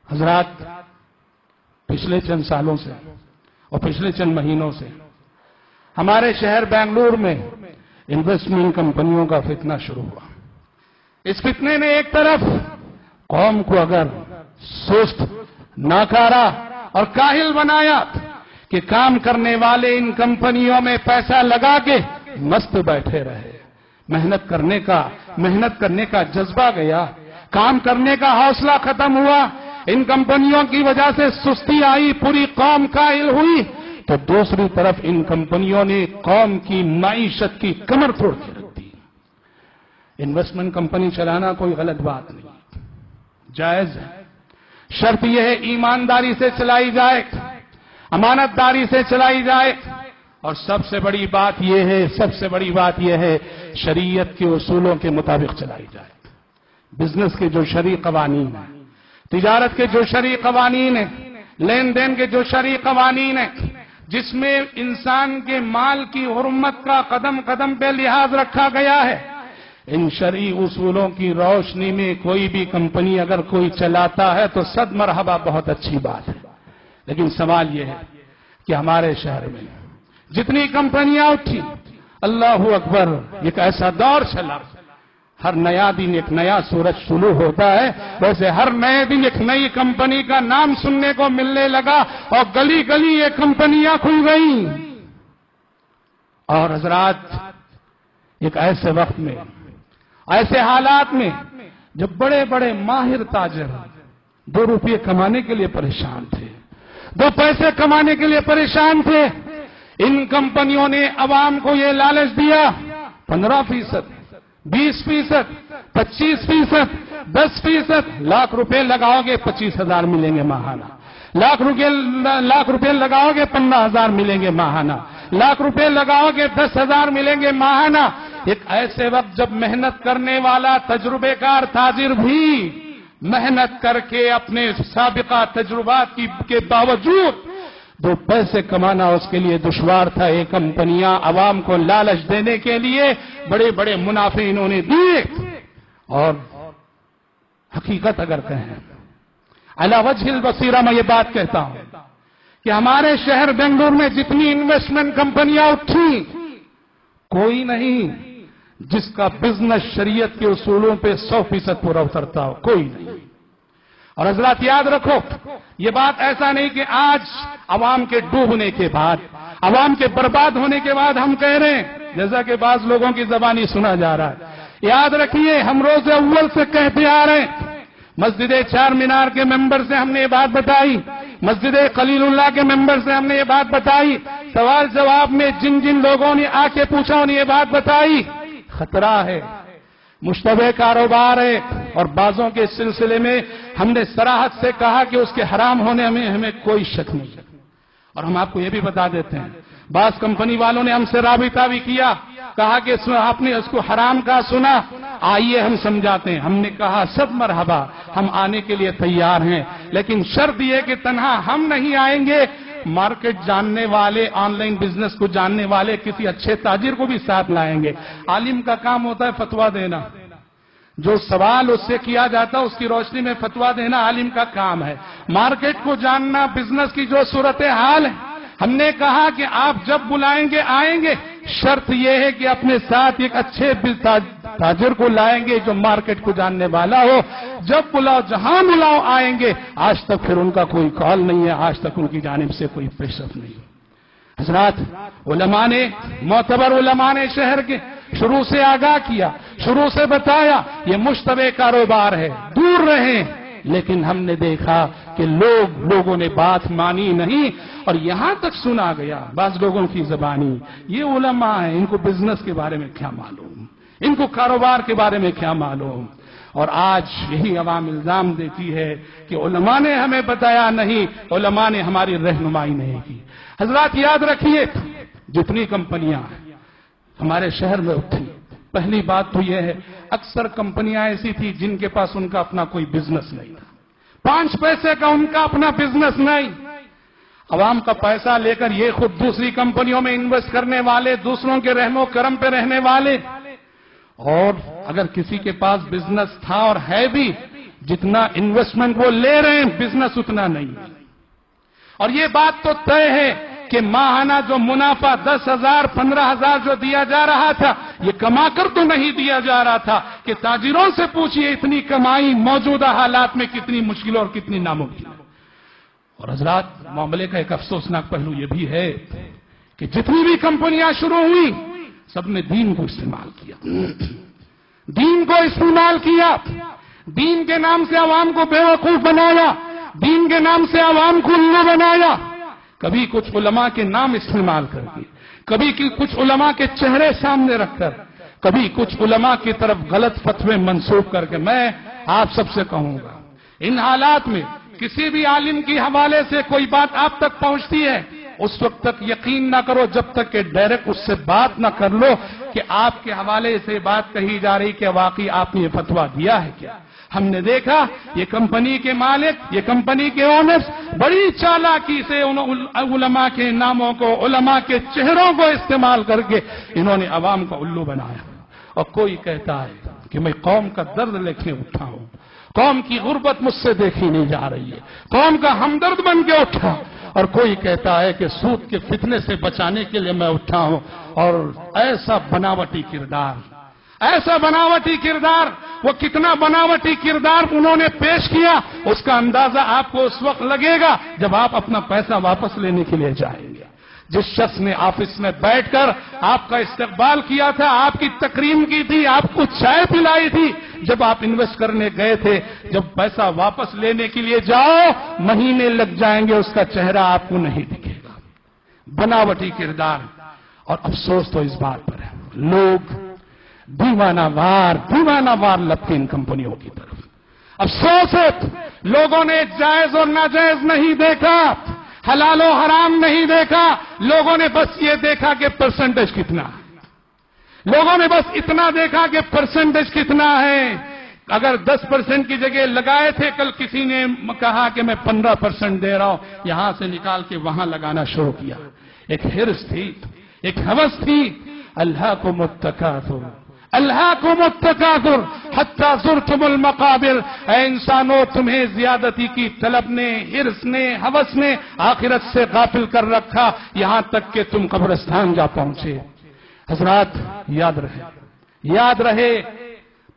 حضرات، پچھلے چند سالوں سے اور پچھلے چند مہینوں سے ہمارے شہر بنگلور میں انویسٹمنٹ کمپنیوں کا فتنہ شروع ہوا۔ اس فتنے نے ایک طرف قوم کو اگر سست، ناکارہ اور کاہل بنایا کہ کام کرنے والے ان کمپنیوں میں پیسہ لگا کے مست بیٹھے رہے، محنت کرنے کا جذبہ گیا، کام کرنے کا حوصلہ ختم ہوا، ان کمپنیوں کی وجہ سے سستی آئی، پوری قوم کاہل ہوئی، تو دوسری طرف ان کمپنیوں نے قوم کی معیشت کی کمر توڑ کے رکھ دی۔ انویسٹمنٹ کمپنی چلانا کوئی غلط بات نہیں، جائز ہے، شرط یہ ہے ایمانداری سے چلائی جائے، امانت داری سے چلائی جائے، اور سب سے بڑی بات یہ ہے شریعت کے اصولوں کے مطابق چلائی جائے۔ بزنس کے جو شرعی قوانین ہیں، تجارت کے جو شرعی قوانین ہیں، لین دین کے جو شرعی قوانین ہیں، جس میں انسان کے مال کی حرمت کا قدم قدم پہ لحاظ رکھا گیا ہے، ان شرعی اصولوں کی روشنی میں کوئی بھی کمپنی اگر کوئی چلاتا ہے تو صد مرحبا، بہت اچھی بات ہے۔ لیکن سوال یہ ہے کہ ہمارے شہر میں جتنی کمپنیاں اٹھی، اللہ اکبر، ایک ایسا دور چلا، ہر نیا دن ایک نیا سورج شروع ہوتا ہے، ویسے ہر نئے دن ایک نئی کمپنی کا نام سننے کو ملنے لگا اور گلی گلی یہ کمپنیاں کھل گئیں۔ اور حضرات، ایک ایسے وقت میں، ایسے حالات میں جب بڑے بڑے ماہر تاجر 2 روپے کمانے کے لیے پریشان تھے، 2 پیسے کمانے کے لیے پریشان تھے، ان کمپنیوں نے عوام کو یہ لالچ دیا 15%، 20%، 25%، 10%، لاکھ روپے لگاؤ گے 25,000 ملیں گے ماہانہ، لاکھ روپے لگاؤ گے 15,000 ملیں گے ماہانہ، لاکھ روپے لگاؤ گے 10,000 ملیں گے ماہانہ۔ ایک ایسے وقت جب محنت کرنے والا تجربے کار تاجر بھی محنت کر کے اپنے سابقہ تجربات کے باوجود 2 پیسے کمانا اس کے لیے دشوار تھا، یہ کمپنیاں عوام کو لالچ دینے کے لیے بڑے بڑے منافع انہوں نے دیے۔ اور حقیقت اگر کہیں، علی وجہ البصیرہ میں یہ بات کہتا ہوں کہ ہمارے شہر بنگلور میں جتنی انویسٹمنٹ کمپنیاں اٹھی، کوئی نہیں جس کا بزنس شریعت کے اصولوں پہ 100% پورا اترتا ہو، کوئی نہیں۔ اور حضرات یاد رکھو، یہ بات ایسا نہیں کہ آج عوام کے ڈوبنے کے بعد، عوام کے برباد ہونے کے بعد ہم کہہ رہے ہیں، جیسا کہ بعض لوگوں کی زبانی سنا جا رہا ہے۔ یاد رکھیے، ہم روز اول سے کہتے آ رہے ہیں، مسجد 4 مینار کے ممبر سے ہم نے یہ بات بتائی، مسجد خلیل اللہ کے ممبر سے ہم نے یہ بات بتائی، سوال جواب میں جن جن لوگوں نے آ کے پوچھا انہیں یہ بات بتائی، خطرہ ہے، مشتبہ کاروبار ہے، اور بعضوں کے سلسلے میں ہم نے صراحت سے کہا کہ اس کے حرام ہونے میں ہمیں کوئی شک نہیں ہے۔ اور ہم آپ کو یہ بھی بتا دیتے ہیں، بعض کمپنی والوں نے ہم سے رابطہ بھی کیا، کہا کہ آپ نے اس کو حرام کا سنا، آئیے ہم سمجھاتے ہیں۔ ہم نے کہا سب مرحبا، ہم آنے کے لیے تیار ہیں، لیکن شرط یہ کہ تنہا ہم نہیں آئیں گے، مارکیٹ جاننے والے، آن لائن بزنس کو جاننے والے کسی اچھے تاجر کو بھی ساتھ لائیں گے۔ عالم کا کام ہوتا ہے فتویٰ دینا، جو سوال اس سے کیا جاتا ہے اس کی روشنی میں فتویٰ دینا عالم کا کام ہے۔ مارکیٹ کو جاننا، بزنس کی جو صورتحال ہے، ہم نے کہا کہ آپ جب بلائیں گے آئیں گے، شرط یہ ہے کہ اپنے ساتھ ایک اچھے تاجر کو لائیں گے جو مارکیٹ کو جاننے والا ہو، جب بلاؤ جہاں بلاؤ آئیں گے۔ آج تک پھر ان کا کوئی کال نہیں ہے، آج تک ان کی جانب سے کوئی پیشرفت نہیں ہے۔ حضرات، علماء نے، معتبر علماء نے شہر کے شروع سے آگاہ کیا، شروع سے بتایا یہ مشتبہ کاروبار ہے، دور رہیں، لیکن ہم نے دیکھا کہ لوگوں نے بات مانی نہیں، اور یہاں تک سنا گیا بعض لوگوں کی زبانی، یہ علماء ہیں، ان کو بزنس کے بارے میں کیا معلوم، ان کو کاروبار کے بارے میں کیا معلوم۔ اور آج یہی عوام الزام دیتی ہے کہ علماء نے ہمیں بتایا نہیں، علماء نے ہماری رہنمائی نہیں کی۔ حضرات یاد رکھیے، جتنی کمپنیاں ہمارے شہر میں اٹھی، پہلی بات تو یہ ہے، اکثر کمپنیاں ایسی تھی جن کے پاس ان کا اپنا کوئی بزنس نہیں تھا، 5 پیسے کا ان کا اپنا بزنس نہیں، عوام کا پیسہ لے کر یہ خود دوسری کمپنیوں میں انویسٹ کرنے والے، دوسروں کے رحم و کرم پہ رہنے والے، اور اگر کسی کے پاس بزنس تھا اور ہے بھی، جتنا انویسٹمنٹ وہ لے رہے ہیں بزنس اتنا نہیں ہے. اور یہ بات تو طے ہے کہ ماہانہ جو منافع 10,000 15,000 جو دیا جا رہا تھا یہ کما کر تو نہیں دیا جا رہا تھا کہ تاجروں سے پوچھئے اتنی کمائی موجودہ حالات میں کتنی مشکل اور کتنی ناممکن. اور حضرات معاملے کا ایک افسوسناک پہلو یہ بھی ہے کہ جتنی بھی کمپنیاں شروع ہوئی سب نے دین کو استعمال کیا. دین کو استعمال کیا، دین کے نام سے عوام کو بیوقوف بنایا، دین کے نام سے عوام کو الو بنایا. کبھی کچھ علماء کے نام استعمال کر کے، کبھی کچھ علماء کے چہرے سامنے رکھ کر، کبھی کچھ علماء کی طرف غلط فتوے منسوخ کر کے. میں آپ سب سے کہوں گا ان حالات میں کسی بھی عالم کے حوالے سے کوئی بات آپ تک پہنچتی ہے اس وقت تک یقین نہ کرو جب تک کہ ڈائریکٹ اس سے بات نہ کر لو کہ آپ کے حوالے سے بات کہی جا رہی کہ واقعی آپ نے یہ فتویٰ دیا ہے کیا. ہم نے دیکھا یہ کمپنی کے مالک، یہ کمپنی کے اونرز بڑی چالاکی سے علماء کے ناموں کو، علماء کے چہروں کو استعمال کر کے انہوں نے عوام کو الو بنایا. اور کوئی کہتا ہے کہ میں قوم کا درد لکھنے اٹھا ہوں، قوم کی غربت مجھ سے دیکھی نہیں جا رہی ہے، قوم کا ہمدرد بن کے اٹھا. اور کوئی کہتا ہے کہ سود کے فتنے سے بچانے کے لیے میں اٹھا ہوں. اور ایسا بناوٹی کردار، ایسا بناوٹی کردار، وہ کتنا بناوٹی کردار انہوں نے پیش کیا اس کا اندازہ آپ کو اس وقت لگے گا جب آپ اپنا پیسہ واپس لینے کے لیے جائیں گے. جس شخص نے آفس میں بیٹھ کر آپ کا استقبال کیا تھا، آپ کی تکریم کی تھی، آپ کو چائے پلائی تھی، جب آپ انویسٹ کرنے گئے تھے، جب پیسہ واپس لینے کے لیے جاؤ مہینے لگ جائیں گے، اس کا چہرہ آپ کو نہیں دکھے گا. بناوٹی کردار. اور افسوس تو اس بات پر ہے لوگ دیوانہ وار لپکے ان کمپنیوں کی طرف. افسوس ہے لوگوں نے جائز اور ناجائز نہیں دیکھا، حلال و حرام نہیں دیکھا، لوگوں نے بس یہ دیکھا کہ پرسنٹیج کتنا ہے. لوگوں نے بس اتنا دیکھا کہ پرسنٹیج کتنا ہے. اگر 10% کی جگہ لگائے تھے، کل کسی نے کہا کہ میں 15% دے رہا ہوں، یہاں سے نکال کے وہاں لگانا شروع کیا. ایک حرص تھی، ایک ہوس تھی. الہاکم التکاثر، الہاکم التکاثر حتی زرتم المقابر. اے انسانوں، تمہیں زیادتی کی طلب نے، حرص نے، ہوس نے آخرت سے غافل کر رکھا یہاں تک کہ تم قبرستان جا پہنچے. حضرات یاد رہے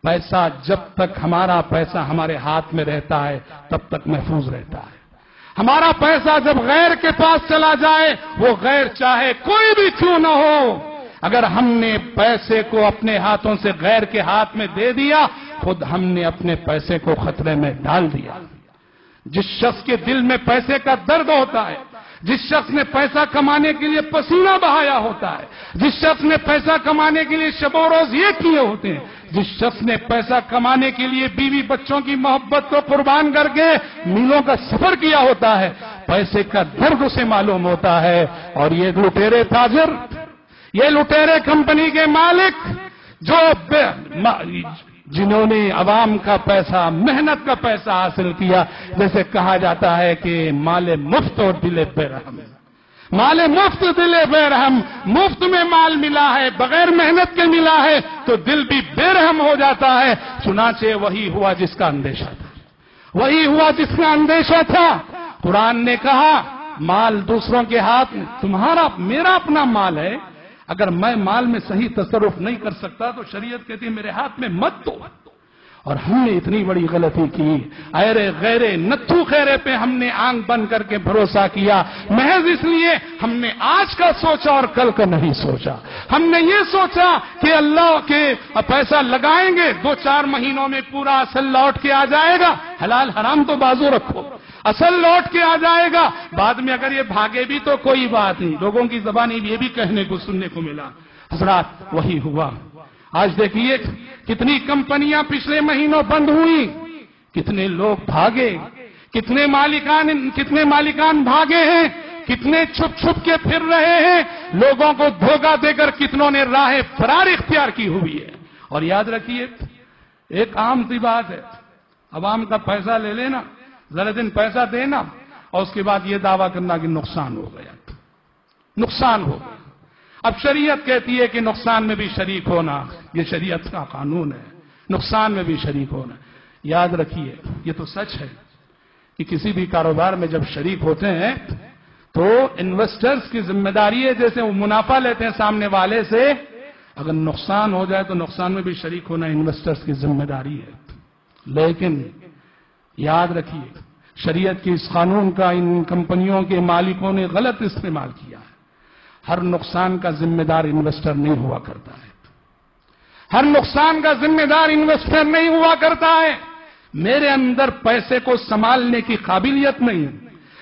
پیسہ جب تک ہمارا پیسہ ہمارے ہاتھ میں رہتا ہے تب تک محفوظ رہتا ہے. ہمارا پیسہ جب غیر کے پاس چلا جائے، وہ غیر چاہے کوئی بھی کیوں نہ ہو، اگر ہم نے پیسے کو اپنے ہاتھوں سے غیر کے ہاتھ میں دے دیا خود ہم نے اپنے پیسے کو خطرے میں ڈال دیا. جس شخص کے دل میں پیسے کا درد ہوتا ہے، جس شخص نے پیسہ کمانے کے لیے پسینہ بہایا ہوتا ہے، جس شخص نے پیسہ کمانے کے لیے شب و روز یہ کیے ہوتے ہیں، جس شخص نے پیسہ کمانے کے لیے بیوی بچوں کی محبت کو قربان کر کے میلوں کا سفر کیا ہوتا ہے، پیسے کا درد اسے معلوم ہوتا ہے. اور یہ لٹیرے تاجر، یہ لٹیرے کمپنی کے مالک جنہوں نے عوام کا پیسہ، محنت کا پیسہ حاصل کیا، جیسے کہا جاتا ہے کہ مال مفت اور دل بے رحم، مال مفت دل بے رحم. مفت میں مال ملا ہے، بغیر محنت کے ملا ہے تو دل بھی بے رحم ہو جاتا ہے. چنانچہ وہی ہوا جس کا اندیشہ تھا، وہی ہوا جس کا اندیشہ تھا. قرآن نے کہا مال دوسروں کے ہاتھ میں، تمہارا میرا اپنا مال ہے، اگر میں مال میں صحیح تصرف نہیں کر سکتا تو شریعت کہتی ہے میرے ہاتھ میں مت دو. اور ہم نے اتنی بڑی غلطی کی، ایرے غیرے نتھو خیرے پہ ہم نے آنکھ بند کر کے بھروسہ کیا، محض اس لیے ہم نے آج کا سوچا اور کل کا نہیں سوچا. ہم نے یہ سوچا کہ اللہ کے پیسہ لگائیں گے 2-4 مہینوں میں پورا اصل لوٹ کے آ جائے گا. حلال حرام تو بازو رکھو، اصل لوٹ کے آ جائے گا. بعد میں اگر یہ بھاگے بھی تو کوئی بات نہیں. لوگوں کی زبان یہ بھی کہنے کو سننے کو ملا. حضرات وہی ہوا. آج دیکھیے کتنی کمپنیاں پچھلے مہینوں بند ہوئی، کتنے لوگ بھاگے، کتنے مالکان بھاگے ہیں، کتنے چھپ چھپ کے پھر رہے ہیں، لوگوں کو دھوکہ دے کر کتنوں نے راہ فرار اختیار کی ہوئی ہے. اور یاد رکھیے ایک عام سی بات ہے، عوام کا پیسہ لے لینا، ذرا دن پیسہ دینا اور اس کے بعد یہ دعویٰ کرنا کہ نقصان ہو گیا، نقصان ہو گیا. اب شریعت کہتی ہے کہ نقصان میں بھی شریک ہونا، یہ شریعت کا قانون ہے، نقصان میں بھی شریک ہونا. یاد رکھیے یہ تو سچ ہے کہ کسی بھی کاروبار میں جب شریک ہوتے ہیں تو انویسٹرز کی ذمہ داری ہے، جیسے وہ منافع لیتے ہیں سامنے والے سے، اگر نقصان ہو جائے تو نقصان میں بھی شریک ہونا انویسٹرز کی ذمہ داری ہے۔ لیکن یاد رکھیے شریعت کے اس قانون کا ان کمپنیوں کے مالکوں نے غلط استعمال کیا ہے۔ ہر نقصان کا ذمہ دار انویسٹر نہیں ہوا کرتا ہے، ہر نقصان کا ذمہ دار انویسٹر نہیں ہوا کرتا ہے۔ میرے اندر پیسے کو سنبھالنے کی قابلیت نہیں،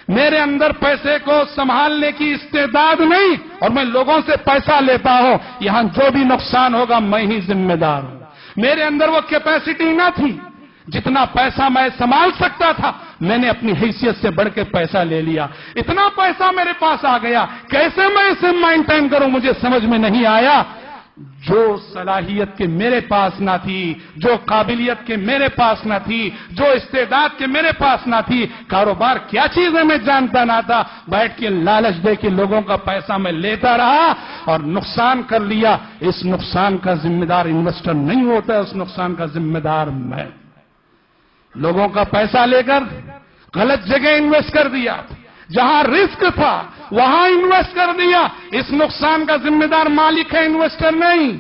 میرے اندر پیسے کو سنبھالنے کی استعداد نہیں، اور میں لوگوں سے پیسہ لیتا ہوں، یہاں جو بھی نقصان ہوگا میں ہی ذمہ دار ہوں۔ میرے اندر وہ کیپیسٹی نہ تھی، جتنا پیسہ میں سنبھال سکتا تھا میں نے اپنی حیثیت سے بڑھ کے پیسہ لے لیا، اتنا پیسہ میرے پاس آ گیا، کیسے میں اسے مینٹین کروں مجھے سمجھ میں نہیں آیا۔ جو صلاحیت کے میرے پاس نہ تھی، جو قابلیت کے میرے پاس نہ تھی، جو استعداد کے میرے پاس نہ تھی، کاروبار کیا چیز ہے میں جانتا نہ تھا، بیٹھ کے لالچ دے کے لوگوں کا پیسہ میں لیتا رہا اور نقصان کر لیا۔ اس نقصان کا ذمہ دار انویسٹر نہیں ہوتا ہے، اس نقصان کا ذمہ دار میں۔ لوگوں کا پیسہ لے کر غلط جگہ انویسٹ کر دیا، جہاں رسک تھا وہاں انویسٹ کر دیا، اس نقصان کا ذمہ دار مالک ہے انویسٹر نہیں۔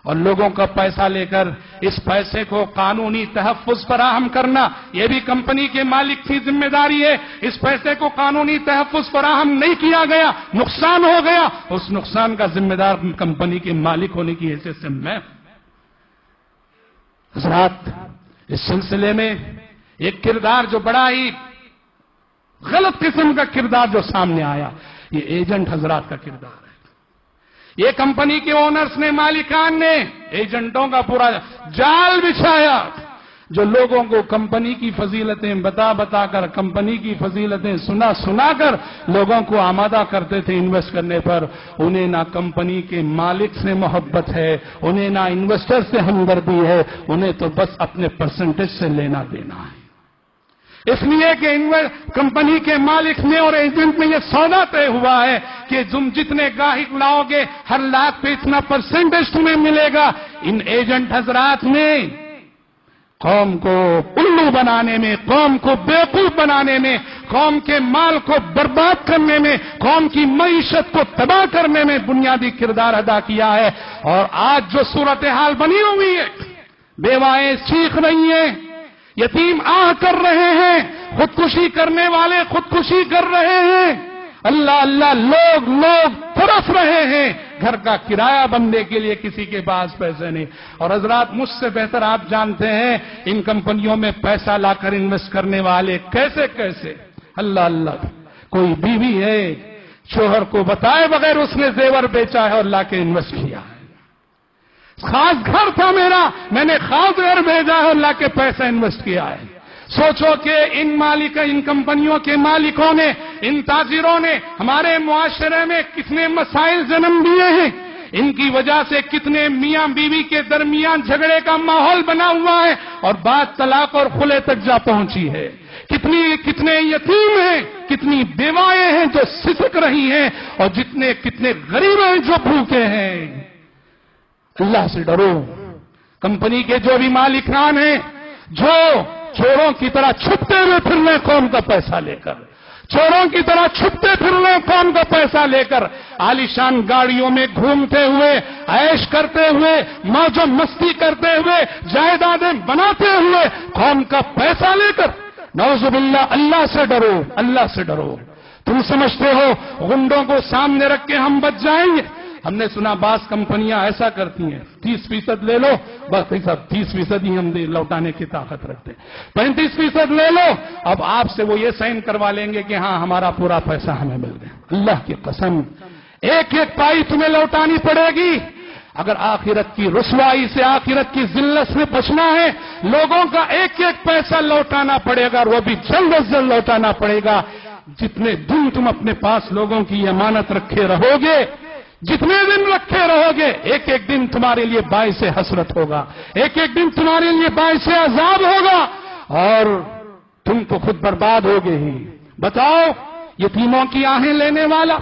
اور لوگوں کا پیسہ لے کر اس پیسے کو قانونی تحفظ فراہم کرنا یہ بھی کمپنی کے مالک کی ذمہ داری ہے۔ اس پیسے کو قانونی تحفظ فراہم نہیں کیا گیا، نقصان ہو گیا، اس نقصان کا ذمہ دار کمپنی کے مالک ہونے کی حیثیت سے میں۔ حضرات اس سلسلے میں ایک کردار جو بڑا ہی غلط قسم کا کردار جو سامنے آیا، یہ ایجنٹ حضرات کا کردار ہے۔ یہ کمپنی کے اونرز نے، مالکان نے ایجنٹوں کا پورا جال بچھایا، جو لوگوں کو کمپنی کی فضیلتیں بتا کر، کمپنی کی فضیلتیں سنا کر لوگوں کو آمادہ کرتے تھے انویسٹ کرنے پر۔ انہیں نہ کمپنی کے مالک سے محبت ہے، انہیں نہ انویسٹر سے ہمدردی ہے، انہیں تو بس اپنے پرسنٹیج سے لینا دینا ہے۔ اس لیے کہ کمپنی کے مالک نے اور ایجنٹ میں یہ سودا طے ہوا ہے کہ تم جتنے گاہک لاؤ گے ہر لاکھ پہ اتنا پرسنٹیج تمہیں ملے گا۔ ان ایجنٹ حضرات نے قوم کو الو بنانے میں، قوم کو بیوقوف بنانے میں، قوم کے مال کو برباد کرنے میں، قوم کی معیشت کو تباہ کرنے میں بنیادی کردار ادا کیا ہے۔ اور آج جو صورتحال بنی ہوئی ہے، بیوائیں چیخ رہی ہیں، یتیم آہ کر رہے ہیں، خودکشی کرنے والے خودکشی کر رہے ہیں، اللہ اللہ لوگ ترس رہے ہیں، گھر کا کرایہ بننے کے لیے کسی کے پاس پیسے نہیں۔ اور حضرات مجھ سے بہتر آپ جانتے ہیں ان کمپنیوں میں پیسہ لا کر انویسٹ کرنے والے کیسے اللہ اللہ، کوئی بیوی ہے شوہر کو بتائے بغیر اس نے زیور بیچا ہے اور لا کے انویسٹ کیا ہے۔ خاص گھر تھا میرا، میں نے خاص گھر بھیجا ہے اور لا کے پیسہ انویسٹ کیا ہے۔ سوچو کہ ان کمپنیوں کے مالکوں نے، ان تاجروں نے ہمارے معاشرے میں کتنے مسائل جنم دیے ہیں، ان کی وجہ سے کتنے میاں بیوی کے درمیان جھگڑے کا ماحول بنا ہوا ہے اور بات طلاق اور خلع تک جا پہنچی ہے۔ کتنے یتیم ہیں، کتنی بیوائیں ہیں جو سسک رہی ہیں، اور کتنے غریب ہیں جو بھوکے ہیں۔ اللہ سے ڈرو۔ کمپنی کے جو بھی مالکان ہیں جو چوروں کی طرح چھپتے ہوئے پھر رہے قوم کا پیسہ لے کر، چوروں کی طرح چھپتے پھر رہے قوم کا پیسہ لے کر، عالیشان گاڑیوں میں گھومتے ہوئے، عیش کرتے ہوئے، موج و مستی کرتے ہوئے، جائیدادیں بناتے ہوئے قوم کا پیسہ لے کر، نعوذ باللہ، اللہ سے ڈرو، اللہ سے ڈرو۔ تم سمجھتے ہو غنڈوں کو سامنے رکھ کے ہم بچ جائیں گے؟ ہم نے سنا بعض کمپنیاں ایسا کرتی ہیں 30% لے لو، بس 30% ہی ہم لوٹانے کی طاقت رکھتے ہیں، 35% لے لو، اب آپ سے وہ یہ سائن کروا لیں گے کہ ہاں ہمارا پورا پیسہ ہمیں مل گیا۔ اللہ کی قسم، ایک ایک پائی تمہیں لوٹانی پڑے گی۔ اگر آخرت کی رسوائی سے، آخرت کی ذلت سے بچنا ہے، لوگوں کا ایک ایک پیسہ لوٹانا پڑے گا، اور وہ بھی جلد از جلد لوٹانا پڑے گا۔ جتنے دن تم اپنے پاس لوگوں کی امانت رکھے رہو گے، جتنے دن رکھے رہو گے، ایک ایک دن تمہارے لیے باعث حسرت ہوگا، ایک ایک دن تمہارے لیے باعث عذاب ہوگا، اور تم تو خود برباد ہوگے ہی۔ بتاؤ، یتیموں کی آہیں لینے والا،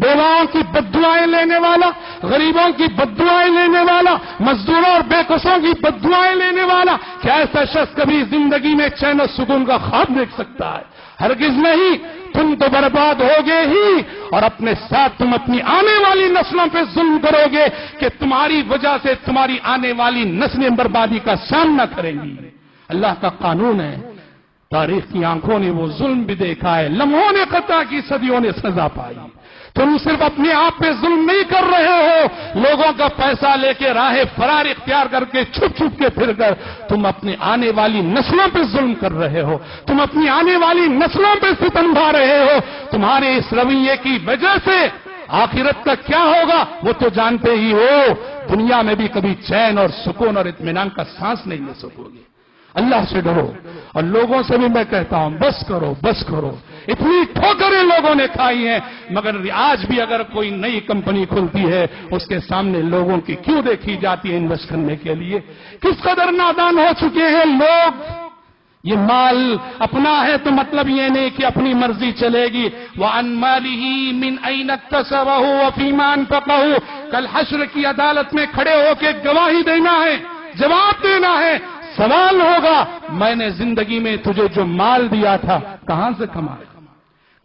بیواؤں کی بددعائیں لینے والا، غریبوں کی بددعائیں لینے والا، مزدوروں اور بے کسوں کی بددعائیں لینے والا، کیا ایسا شخص کبھی زندگی میں چین و سکون کا خواب دیکھ سکتا ہے؟ ہرگز نہیں۔ تم تو برباد ہوگے ہی، اور اپنے ساتھ تم اپنی آنے والی نسلوں پہ ظلم کرو گے کہ تمہاری وجہ سے تمہاری آنے والی نسلیں بربادی کا سامنا کریں گی۔ اللہ کا قانون ہے، تاریخ کی آنکھوں نے وہ ظلم بھی دیکھا ہے، لمحوں نے خطا کی، صدیوں نے سزا پائی۔ تم صرف اپنے آپ پہ ظلم نہیں کر رہے ہو، لوگوں کا پیسہ لے کے راہ فرار اختیار کر کے چھپ چھپ کے پھر کر تم اپنی آنے والی نسلوں پہ ظلم کر رہے ہو، تم اپنی آنے والی نسلوں پہ ستم ڈھا رہے ہو۔ تمہارے اس رویے کی وجہ سے آخرت کا کیا ہوگا وہ تو جانتے ہی ہو، دنیا میں بھی کبھی چین اور سکون اور اطمینان کا سانس نہیں لے سکو گے۔ اللہ سے ڈرو، اور لوگوں سے بھی میں کہتا ہوں بس کرو بس کرو، اتنی ٹھوکریں لوگوں نے کھائی ہیں، مگر آج بھی اگر کوئی نئی کمپنی کھلتی ہے اس کے سامنے لوگوں کی کیوں دیکھی جاتی ہے انویسٹ کرنے کے لیے؟ کس قدر نادان ہو چکے ہیں لوگ۔ یہ مال اپنا ہے تو مطلب یہ نہیں کہ اپنی مرضی چلے گی۔ وَعَنْ مَالِهِ مِنْ أَيْنَ اكْتَسَبَهُ وَفِي مَا أَنْفَقَهُ، کل حشر کی عدالت میں کھڑے ہو کے گواہی دینا ہے، جواب دینا ہے، سوال ہوگا میں نے زندگی میں تجھے جو مال دیا تھا کہاں سے کمایا،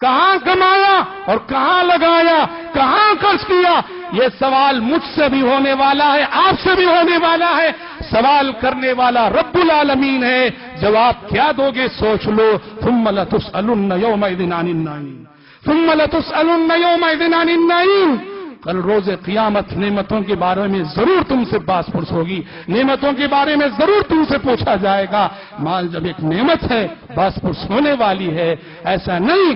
کہاں کمایا اور کہاں لگایا، کہاں خرچ کیا؟ یہ سوال مجھ سے بھی ہونے والا ہے، آپ سے بھی ہونے والا ہے۔ سوال کرنے والا رب العالمین ہے، جواب کیا دو گے سوچ لو۔ ثم لتسألن يومئذ عن النعيم، ثم لتسألن يومئذ عن النعيم۔ کل روز قیامت نعمتوں کے بارے میں ضرور تم سے باس پرس ہوگی، نعمتوں کے بارے میں ضرور تم سے پوچھا جائے گا۔ مال جب ایک نعمت ہے باس پرس ہونے والی ہے، ایسا نہیں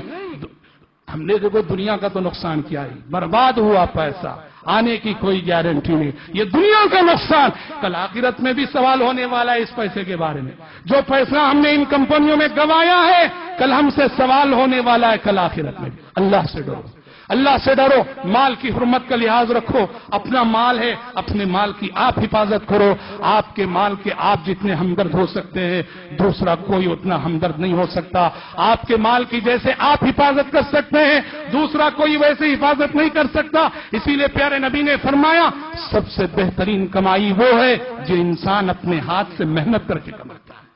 ہم نے دیکھو دنیا کا تو نقصان کیا ہے، برباد ہوا پیسہ، آنے کی کوئی گارنٹی نہیں، یہ دنیا کا نقصان۔ کل آخرت میں بھی سوال ہونے والا ہے اس پیسے کے بارے میں، جو پیسہ ہم نے ان کمپنیوں میں گنوایا ہے کل ہم سے سوال ہونے والا ہے کل آخرت میں بھی۔ اللہ سے ڈرو، اللہ سے ڈرو، مال کی حرمت کا لحاظ رکھو، اپنا مال ہے اپنے مال کی آپ حفاظت کرو۔ آپ کے مال کے آپ جتنے ہمدرد ہو سکتے ہیں دوسرا کوئی اتنا ہمدرد نہیں ہو سکتا، آپ کے مال کی جیسے آپ حفاظت کر سکتے ہیں دوسرا کوئی ویسے حفاظت نہیں کر سکتا۔ اسی لیے پیارے نبی نے فرمایا سب سے بہترین کمائی وہ ہے جو انسان اپنے ہاتھ سے محنت کر کے کماتا ہے،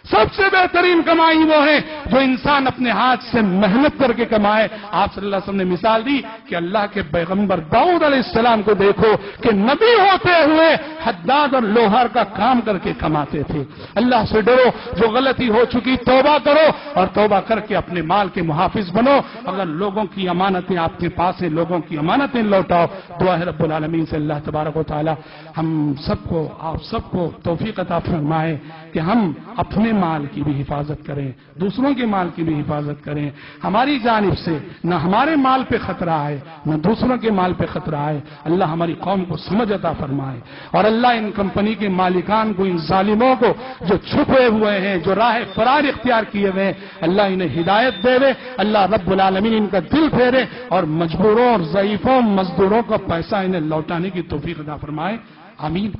سب سے بہترین کمائی وہ ہے جو انسان اپنے ہاتھ سے محنت کر کے کمائے۔ آپ صلی اللہ علیہ وسلم نے مثال دی کہ اللہ کے پیغمبر داؤد علیہ السلام کو دیکھو کہ نبی ہوتے ہوئے حداد اور لوہار کا کام کر کے کماتے تھے۔ اللہ سے ڈرو، جو غلطی ہو چکی توبہ کرو، اور توبہ کر کے اپنے مال کے محافظ بنو۔ اگر لوگوں کی امانتیں آپ کے پاس ہیں لوگوں کی امانتیں لوٹاؤ۔ دعا ہے رب العالمین سے اللہ تبارک و تعالی ہم سب کو آپ سب کو توفیق عطا فرمائے کہ ہم اپنے مال کی بھی حفاظت کریں، دوسروں کے مال کی بھی حفاظت کریں، ہماری جانب سے نہ ہمارے مال پہ خطرہ آئے نہ دوسروں کے مال پہ خطرہ آئے۔ اللہ ہماری قوم کو سمجھ عطا فرمائے، اور اللہ ان کمپنی کے مالکان کو، ان ظالموں کو جو چھپے ہوئے ہیں جو راہ فرار اختیار کیے ہوئے ہیں اللہ انہیں ہدایت دے دے۔ اللہ رب العالمین ان کا دل پھیرے اور مجبوروں اور ضعیفوں مزدوروں کا پیسہ انہیں لوٹانے کی توفیق عطا فرمائے، آمین۔